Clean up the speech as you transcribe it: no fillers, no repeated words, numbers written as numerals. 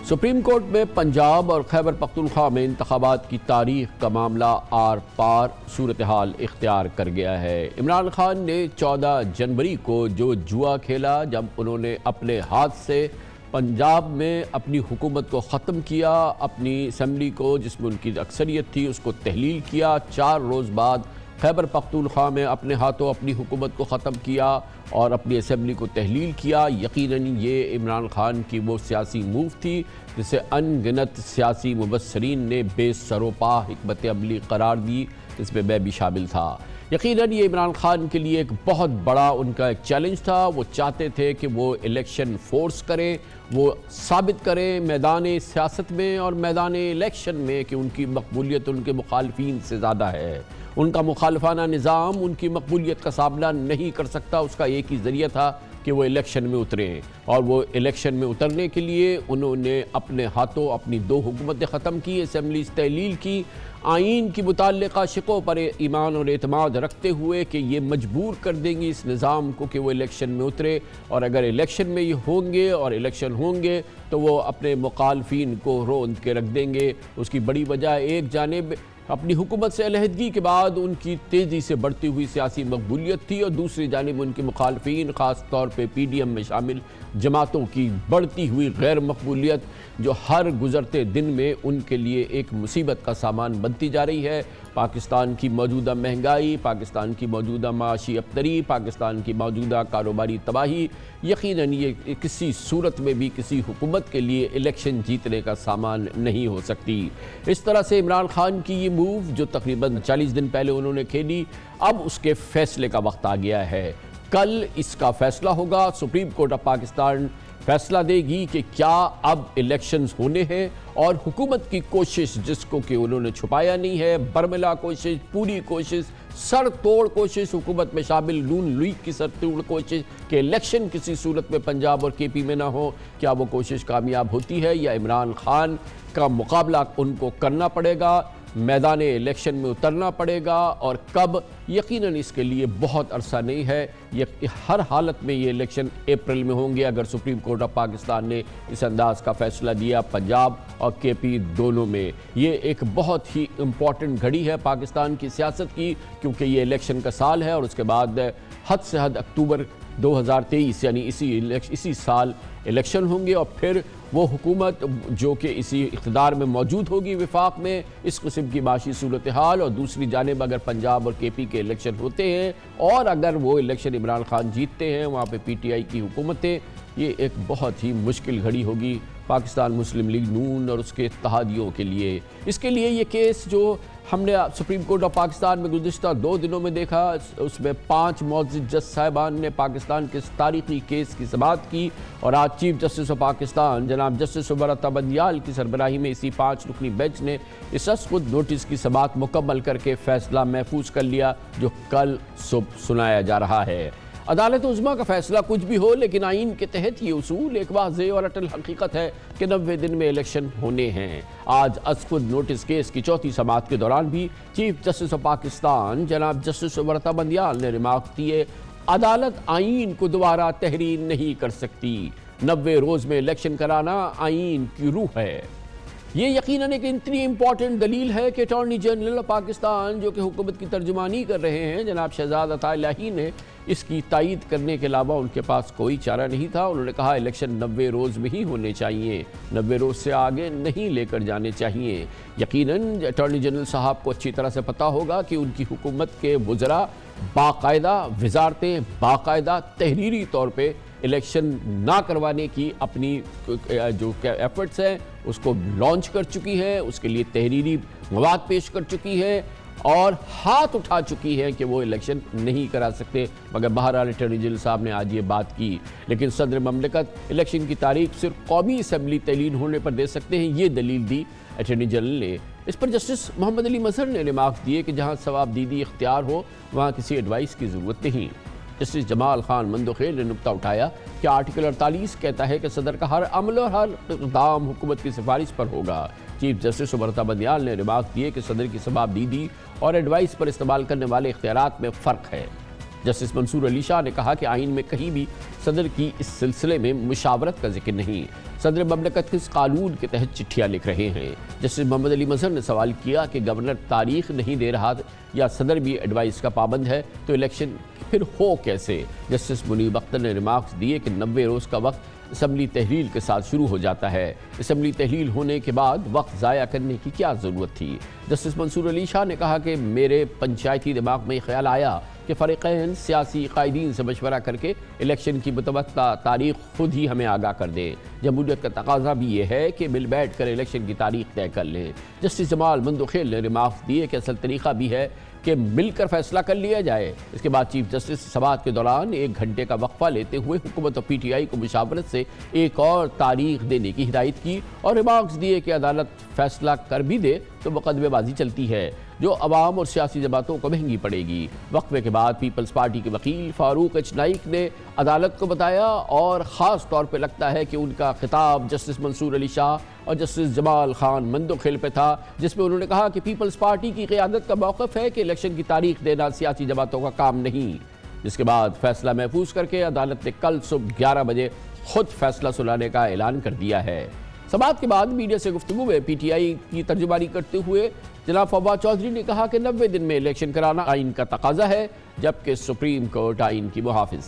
Supreme court में पंजाब और खैबर पख्तूनख्वा में इंतखाबात की तारीख का मामला आर पार सूरत हाल इख्तियार कर गया है। इमरान खान ने 14 जनवरी को जो जुआ खेला, जब उन्होंने अपने हाथ से पंजाब में अपनी हुकूमत को ख़त्म किया, अपनी असम्बली को जिसमें उनकी अक्सरियत थी उसको तहलील किया, 4 रोज़ बाद खैबर पख्तूनख्वा में अपने हाथों अपनी हुकूमत को ख़त्म किया और अपनी असम्बली को तहलील किया। यकीनन ये इमरान खान की वो सियासी मूव थी जिसे अनगिनत सियासी मुबस्सरीन ने बेसरोपा हिकमत अमली करार दी, इसमें मैं भी शामिल था। यकीनन ये इमरान खान के लिए एक बहुत बड़ा उनका एक चैलेंज था। वो चाहते थे कि वो इलेक्शन फोर्स करें, वो साबित करें मैदान सियासत में और मैदान इलेक्शन में कि उनकी मकबूलियत उनके मुखालफीन से ज़्यादा है। उनका मुखालफाना निज़ाम उनकी मकबूलियत का सामना नहीं कर सकता। उसका एक ही ज़रिया था कि वो इलेक्शन में उतरें, और वो इलेक्शन में उतरने के लिए उन्होंने अपने हाथों अपनी 2 हुकूमतें ख़त्म की, असम्बली तहलील की, आइन की मुताल्लिक़ा शिकों पर ईमान और एतमाद रखते हुए कि ये मजबूर कर देंगी इस निज़ाम को कि वो इलेक्शन में उतरे, और अगर इलेक्शन में ये होंगे और इलेक्शन होंगे तो वो अपने मुखालफीन को रोंद के रख देंगे। उसकी बड़ी वजह एक जानिब अपनी हुकूमत से अलहदगी के बाद उनकी तेज़ी से बढ़ती हुई सियासी मकबूलियत थी, और दूसरी जानिब उनके मुखालफीन ख़ास तौर पर PDM में शामिल जमातों की बढ़ती हुई गैर मकबूलियत, जो हर गुज़रते दिन में उनके लिए एक मुसीबत का सामान बनती जा रही है। पाकिस्तान की मौजूदा महंगाई, पाकिस्तान की मौजूदा माशी अबतरी, पाकिस्तान की मौजूदा कारोबारी तबाही, यकीनन ये किसी सूरत में भी किसी हुकूमत के लिए इलेक्शन जीतने का सामान नहीं हो सकती। इस तरह से इमरान खान की ये मूव जो तकरीबन 40 दिन पहले उन्होंने खेली, अब उसके फैसले का वक्त आ गया है। कल इसका फैसला होगा। सुप्रीम कोर्ट ऑफ पाकिस्तान फैसला देगी कि क्या अब इलेक्शंस होने हैं, और हुकूमत की कोशिश जिसको कि उन्होंने छुपाया नहीं है, बरमिला कोशिश, पूरी कोशिश, सर तोड़ कोशिश, हुकूमत में शामिल नून लीग की सर तोड़ कोशिश कि इलेक्शन किसी सूरत में पंजाब और KP में ना हो, क्या वो कोशिश कामयाब होती है या इमरान खान का मुकाबला उनको करना पड़ेगा, मैदान इलेक्शन में उतरना पड़ेगा, और कब? यकीनन इसके लिए बहुत अरसा नहीं है। ये हर हालत में ये इलेक्शन अप्रैल में होंगे अगर सुप्रीम कोर्ट ऑफ पाकिस्तान ने इस अंदाज का फैसला दिया पंजाब और KP दोनों में। ये एक बहुत ही इम्पॉर्टेंट घड़ी है पाकिस्तान की सियासत की, क्योंकि ये इलेक्शन का साल है और उसके बाद हद से हद अक्टूबर 2023 यानी इसी साल इलेक्शन होंगे, और फिर वो हुकूमत जो कि इसी इक़्तिदार में मौजूद होगी विफाक में, इस किस्म की माशी सूरत हाल, और दूसरी जानिब अगर पंजाब और KP के इलेक्शन होते हैं और अगर वो इलेक्शन इमरान खान जीतते हैं, वहाँ पे PTI की हुकूमतें, ये एक बहुत ही मुश्किल घड़ी होगी पाकिस्तान मुस्लिम लीग नून और उसके इत्तेहादियों के लिए। इसके लिए ये केस जो हमने सुप्रीम कोर्ट ऑफ पाकिस्तान में गुज़िश्ता 2 दिनों में देखा, उसमें 5 मुअज़्ज़िज़ जज साहिबान ने पाकिस्तान के इस तारीख़ी केस की समाअत की, और आज चीफ जस्टिस ऑफ पाकिस्तान जनाब जस्टिस उमर बंदियाल की सरबराही में इसी 5 रुकनी बेंच ने इस खुद नोटिस की समाअत मुकम्मल करके फ़ैसला महफूज कर लिया, जो कल सुबह सुनाया जा रहा है। अदालत उज़्मा का फैसला कुछ भी हो, लेकिन आइन के तहत ये उसूल एक वाज़ेह और अटल हकीकत है कि 90 दिन में इलेक्शन होने हैं। आज खुद नोटिस केस की 4थी समाअत के दौरान भी चीफ जस्टिस ऑफ पाकिस्तान जनाब जस्टिस उमर बंदियाल ने रिमार्क दिए, अदालत आइन को दोबारा तहरीर नहीं कर सकती। 90 रोज़ में इलेक्शन कराना आइन की रूह है। ये यकीनन एक इतनी इम्पॉर्टेंट दलील है कि अटॉर्नी जनरल ऑफ पाकिस्तान जो कि हुकूमत की तर्जुमानी कर रहे हैं जनाब शहजाद अता इलाही ने इसकी तायीद करने के अलावा उनके पास कोई चारा नहीं था। उन्होंने कहा इलेक्शन 90 रोज़ में ही होने चाहिए, 90 रोज़ से आगे नहीं लेकर जाने चाहिए। यकीनन अटॉर्नी जनरल साहब को अच्छी तरह से पता होगा कि उनकी हुकूमत के वज़रा बाकायदा वजारतें बाकायदा तहरीरी तौर पर इलेक्शन ना करवाने की अपनी जो एफर्ट्स हैं उसको लॉन्च कर चुकी है, उसके लिए तहरीरी मवाद पेश कर चुकी है और हाथ उठा चुकी है कि वो इलेक्शन नहीं करा सकते। मगर बहरहाल अटॉर्नी जनरल साहब ने आज ये बात की, लेकिन सदर ममलिकत इलेक्शन की तारीख सिर्फ कौमी असम्बली तैलीन होने पर दे सकते हैं, ये दलील दी अटॉर्नी जनरल ने। इस पर जस्टिस मोहम्मद अली मजहर ने रिमार्क दिए कि जहाँ सवाबदीदी इख्तियार हो वहाँ किसी एडवाइस की ज़रूरत नहीं। जस्टिस जमाल खान मंदोखेल ने नुक्ता उठाया कि आर्टिकल 48 कहता है कि सदर का हर अमल और हर इक़दाम हुकूमत की सिफारिश पर होगा। चीफ जस्टिस उमर बंदियाल ने रिमार्क दिए कि सदर की सवाबदीदी और एडवाइस पर इस्तेमाल करने वाले इख्तियारात में फ़र्क है। जस्टिस मंसूर अली शाह ने कहा कि आइन में कहीं भी सदर की इस सिलसिले में मुशावरत का जिक्र नहीं। सदर ममलकत किस कानून के तहत चिट्ठियाँ लिख रहे हैं। जस्टिस मोहम्मद अली मजहर ने सवाल किया कि गवर्नर तारीख नहीं दे रहा या सदर भी एडवाइस का पाबंद है तो इलेक्शन फिर हो कैसे। जस्टिस मुनीब अख्तर ने रिमार्क्स दिए कि 90 रोज़ का वक्त असम्बली तहलील के साथ शुरू हो जाता है। असम्बली तहलील होने के बाद वक्त ज़ाया करने की क्या ज़रूरत थी। जस्टिस मंसूर अली शाह ने कहा कि मेरे पंचायती दिमाग में ख्याल आया कि फ़रीक़ैन सियासी कायदीन से मशवरा करके इलेक्शन की मुतवक्का तारीख खुद ही हमें आगाह कर दें। जमहूरियत का तकाजा भी ये है कि मिल बैठ कर इलेक्शन की तारीख तय कर लें। जस्टिस जमाल मंदोखेल ने रिमार्क्स दिए कि असल तरीक़ा भी है कि मिलकर फैसला कर लिया जाए। इसके बाद चीफ जस्टिस समाअत के दौरान 1 घंटे का वक्फा लेते हुए हुकूमत और PTI को मुशावरत से एक और तारीख देने की हिदायत की और रिमार्क्स दिए कि अदालत फैसला कर भी दे तो मुकदमेबाजी चलती है जो अवाम और सियासी जमातों को महंगी पड़ेगी। वक्फे के बाद पीपल्स पार्टी के वकील फारूक एच नाइक ने अदालत को बताया और ख़ास तौर पर लगता है कि उनका खिताब जस्टिस मंसूर अली शाह और जस्टिस जमाल खान मंदोखेल पे था, जिसमें उन्होंने कहा कि पीपल्स पार्टी की क़यादत का मौक़िफ़ है कि इलेक्शन की तारीख देना सियासी जमातों का काम नहीं। जिसके बाद फैसला महफूज करके अदालत ने कल सुबह 11 बजे खुद फैसला सुनाने का ऐलान कर दिया है। समाअत के बाद मीडिया से गुफ्तगू में PTI की तर्जुमानी करते हुए जनाब फवाद चौधरी ने कहा कि 90 दिन में इलेक्शन कराना आइन का तकाजा है, जबकि सुप्रीम कोर्ट आइन की मुहाफिज।